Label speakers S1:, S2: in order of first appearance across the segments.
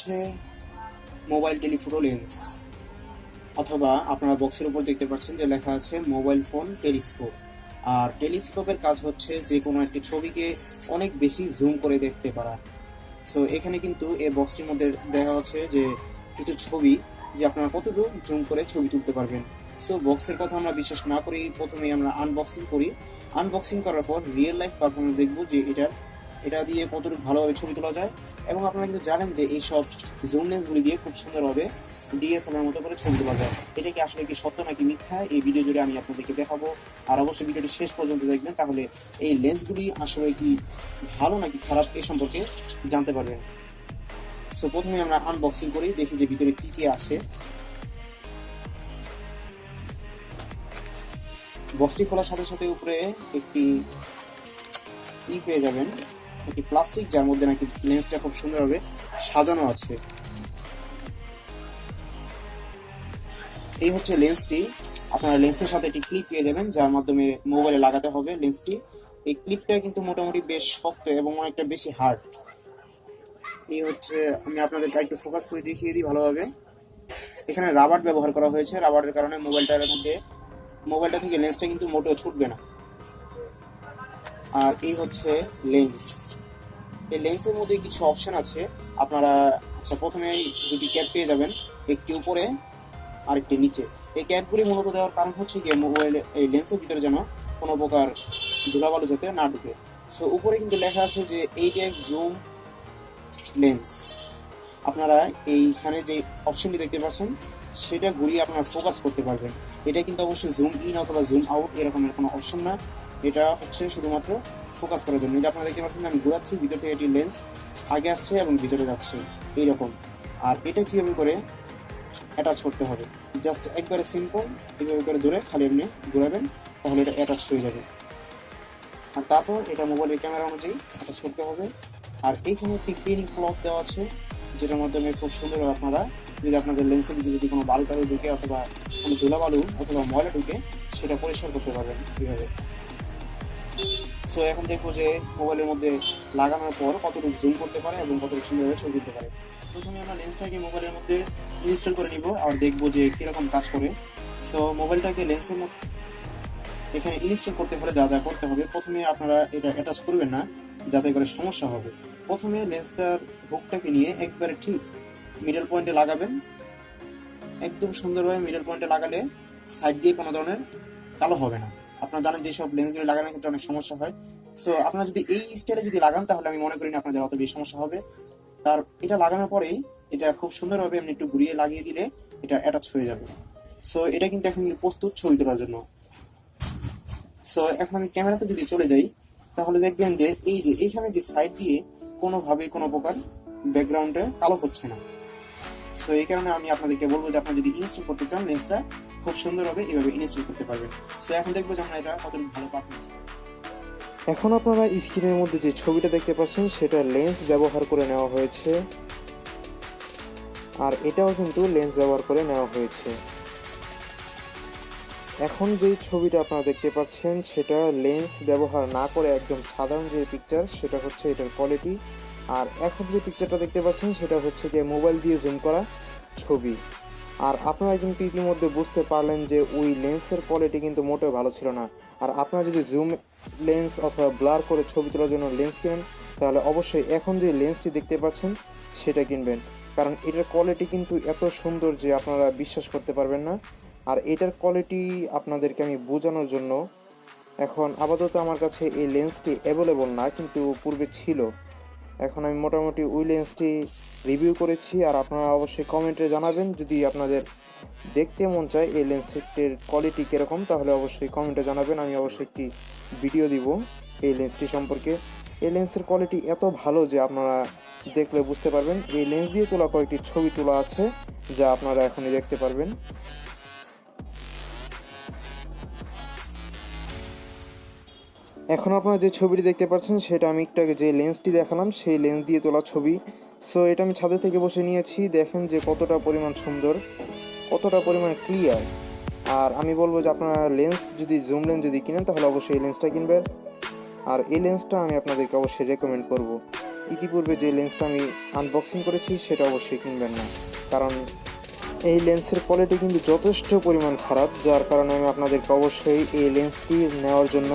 S1: হচ্ছে mobile telephoto lens, অথবা আপনারা বক্সের উপর দেখতে পাচ্ছেন যে লেখা আছে মোবাইল ফোন টেলিস্কোপ। আর টেলিস্কোপের কাজ হচ্ছে যে কোনো একটি ছবিকে অনেক বেশি জুম করে দেখতে পারা। সো এখানে কিন্তু এই বক্সটির মধ্যে দেখা হচ্ছে যে কিছু ছবি, যে আপনারা কতটুকু জুম করে ছবি তুলতে পারবেন। সো বক্সের কথা আমরা বিশ্বাস না করি, প্রথমেই আমরা আনবক্সিং করি। আনবক্সিং করার পর রিয়েল লাইফ পারফরমেন্স দেখবো যে এটা দিয়ে কতটুকু ভালোভাবে ছবি তোলা যায়। এবং আপনারা কিন্তু জানেন যে এইসব জুম লেন্সগুলি দিয়ে খুব সুন্দরভাবে ডিএসএলআর মতো করে ছবি তোলা যায়। এটা কি আসলে কি সত্য নাকি মিথ্যা, এই ভিডিও জুড়ে আমি আপনাদেরকে দেখাবো। আর অবশ্যই ভিডিওটি শেষ পর্যন্ত দেখবেন, তাহলে এই লেন্সগুলি আসলে কি ভালো নাকি খারাপ এই সম্পর্কে জানতে পারবেন। সো প্রথমে আমরা আনবক্সিং করি, দেখি যে ভিতরে কি কি আছে। বক্সটি খোলার সাথে সাথে উপরে একটি পেয়ে যাবেন, একটি প্লাস্টিক, যার মধ্যে নাকি লেন্সটা খুব সুন্দরভাবে সাজানো আছে। এই হচ্ছে লেন্সটি। আপনারা লেন্সের সাথে একটি ক্লিপ পেয়ে যাবেন, যার মাধ্যমে মোবাইলে লাগাতে হবে লেন্সটি। এই ক্লিপটা কিন্তু মোটামুটি বেশ শক্ত এবং অনেকটা বেশি হার্ড। এই হচ্ছে, আমি আপনাদেরকে একটু ফোকাস করে দেখিয়ে দিই ভালোভাবে। এখানে রাবার ব্যবহার করা হয়েছে, রাবারের কারণে মোবাইলটা থেকে লেন্সটা কিন্তু মোটেও ছুটবে না। আর এই হচ্ছে লেন্স। এই লেন্সের মধ্যে কিছু অপশন আছে আপনারা। আচ্ছা, প্রথমে দুটি ক্যাপ পেয়ে যাবেন, একটি উপরে আর একটি নিচে। এই ক্যাপগুলি মূলত দেওয়ার কারণ হচ্ছে গিয়ে মোবাইলে এই লেন্সের ভিতরে যেন কোনো প্রকার ধুলাবালু যাতে না ঢুকে। সো উপরে কিন্তু লেখা আছে যে 8x জুম লেন্স। আপনারা এইখানে যে অপশনটি দেখতে পাচ্ছেন সেটা ঘুরিয়ে আপনারা ফোকাস করতে পারবেন। এটা কিন্তু অবশ্যই জুম ইন অথবা জুম আউট এরকমের কোনো অপশন না, এটা হচ্ছে শুধুমাত্র ফোকাস করার জন্য। যে আপনারা দেখতে পাচ্ছেন আমি ঘোরাচ্ছি, ভিতর থেকে এটি লেন্স আগে আসছে এবং ভিতরে যাচ্ছে এইরকম। আর এটা কীভাবে করে অ্যাটাচ করতে হবে, জাস্ট একবারে সিম্পল, এইভাবে করে ধরে খালি এমনি ঘোরাবেন, তাহলে এটা অ্যাটাচ হয়ে যাবে। আর তারপর এটা মোবাইলের ক্যামেরা অনুযায়ী অ্যাটাচ করতে হবে। আর এইখানে একটি ক্লিনিং ক্লথ দেওয়া আছে, যেটার মাধ্যমে খুব সুন্দরভাবে আপনারা যদি আপনাদের লেন্সের ভিতরে যদি কোনো বালু টালু ঢুকে অথবা কোনো ধুলাবালু অথবা ময়লা ঢুকে সেটা পরিষ্কার করতে পারবেন কীভাবে। সো এখন দেখবো যে মোবাইলের মধ্যে লাগানোর পর কতটুকু জুম করতে পারে এবং কতটুকু সুন্দরভাবে ছবি তুলতে পারে। প্রথমে আমরা লেন্সটাকে মোবাইলের মধ্যে ইনস্টল করে নিব আর দেখবো যে কীরকম কাজ করে। সো মোবাইলটাকে লেন্সের মধ্যে এখানে ইনস্টল করতে হলে যা যা করতে হবে, প্রথমে আপনারা এটা অ্যাটাচ করবেন না, যাতে করে সমস্যা হবে। প্রথমে লেন্সটার হুকটাকে নিয়ে একবারে ঠিক মিডল পয়েন্টে লাগাবেন, একদম সুন্দরভাবে মিডল পয়েন্টে লাগালে সাইড দিয়ে কোনো ধরনের কালো হবে না। আপনারা জানেন যে সব লেন্সগুলো লাগানোর ক্ষেত্রে অনেক সমস্যা হয়। সো আপনারা যদি এই স্টাইলে যদি লাগান তাহলে আমি মনে করি না আপনাদের অত বেশি সমস্যা হবে। তার এটা লাগানোর পরেই এটা খুব সুন্দরভাবে আপনি একটু ঘুরিয়ে লাগিয়ে দিলে এটা অ্যাটাচ হয়ে যাবে। সো এটা কিন্তু এখন প্রস্তুত ছবি তোলার জন্য। সো এখন আমি ক্যামেরাতে যদি চলে যাই, তাহলে দেখবেন যে এই যে এইখানে যে সাইড দিয়ে কোনোভাবেই কোনো প্রকার ব্যাকগ্রাউন্ডে কালো হচ্ছে না। সো এই কারণে আমি আপনাদেরকে বলবো যে আপনারা যদি ইনস্টল করতে চান লেন্সটা খুব সুন্দরভাবে এইভাবে ইনস্টল করতে পারবেন। সো এখন দেখবো যে আমরা এটা কতটুকু ভালো পারফরমেন্স। এখন আপনারা স্ক্রিনের মধ্যে যে ছবিটা দেখতে পাচ্ছেন সেটা লেন্স ব্যবহার করে নেওয়া হয়েছে, আর এটাও কিন্তু লেন্স ব্যবহার করে নেওয়া হয়েছে। এখন যে ছবিটা আপনারা দেখতে পাচ্ছেন সেটা লেন্স ব্যবহার না করে একদম সাধারণ যে পিকচার, সেটা হচ্ছে এটার কোয়ালিটি। আর এখন যে পিকচারটা দেখতে পাচ্ছেন সেটা হচ্ছে যে মোবাইল দিয়ে জুম করা ছবি। আর আপনারা কিন্তু ইতিমধ্যে বুঝতে পারলেন যে ওই লেন্সের কোয়ালিটি কিন্তু মোটেও ভালো ছিল না। আর আপনারা যদি জুম লেন্স অথবা ব্লার করে ছবি তোলার জন্য লেন্স কিনেন, তাহলে অবশ্যই এখন যে লেন্সটি দেখতে পাচ্ছেন সেটা কিনবেন, কারণ এটার কোয়ালিটি কিন্তু এত সুন্দর যে আপনারা বিশ্বাস করতে পারবেন না। আর এটার কোয়ালিটি আপনাদেরকে আমি বোঝানোর জন্য, এখন আপাতত আমার কাছে এই লেন্সটি অ্যাভেলেবল না, কিন্তু পূর্বে ছিল। এখন আমি মোটামুটি ওই লেন্সটি রিভিউ করেছি। আর আপনারা অবশ্যই কমেন্টে জানাবেন যদি আপনাদের দেখতে মন চায় এই লেন্সটির কোয়ালিটি কীরকম, তাহলে অবশ্যই কমেন্টে জানাবেন। আমি অবশ্যই একটি ভিডিও দিব এই লেন্সটি সম্পর্কে। এই লেন্সের কোয়ালিটি এত ভালো যে আপনারা দেখলে বুঝতে পারবেন। এই লেন্স দিয়ে তোলা কয়েকটি ছবি তোলা আছে যা আপনারা এখনই দেখতে পারবেন। এখন আপনারা যে ছবিটি দেখতে পাচ্ছেন সেটা আমি একটু আগে যে লেন্সটি দেখালাম সেই লেন্স দিয়ে তোলা ছবি। সো এটা আমি ছাদে থেকে বসে নিয়েছি, দেখেন যে কতটা পরিমাণ সুন্দর, কতটা পরিমাণ ক্লিয়ার। আর আমি বলবো যে আপনারা লেন্স যদি জুম লেন্স যদি কিনেন তাহলে অবশ্যই এই লেন্সটা কিনবেন। আর এই লেন্সটা আমি আপনাদেরকে অবশ্যই রেকমেন্ড করব।
S2: ইতিপূর্বে যে লেন্সটা আমি আনবক্সিং করেছি সেটা অবশ্যই কিনবেন না, কারণ এই লেন্সের কোয়ালিটি কিন্তু যথেষ্ট পরিমাণ খারাপ, যার কারণে আমি আপনাদেরকে অবশ্যই এই লেন্সটি নেওয়ার জন্য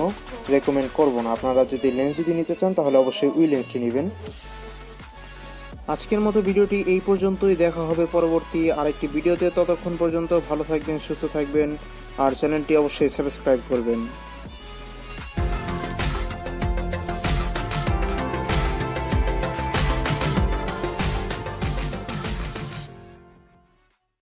S2: রেকমেন্ড করব না। আপনারা যদি লেন্স নিতে চান তাহলে অবশ্যই ওই লেন্সটি নেবেন। আজকের মতো ভিডিওটি এই পর্যন্তই, দেখা হবে পরবর্তী আরেকটি ভিডিওতে। ততক্ষণ পর্যন্ত ভালো থাকবেন, সুস্থ থাকবেন, আর চ্যানেলটি অবশ্যই সাবস্ক্রাইব করবেন।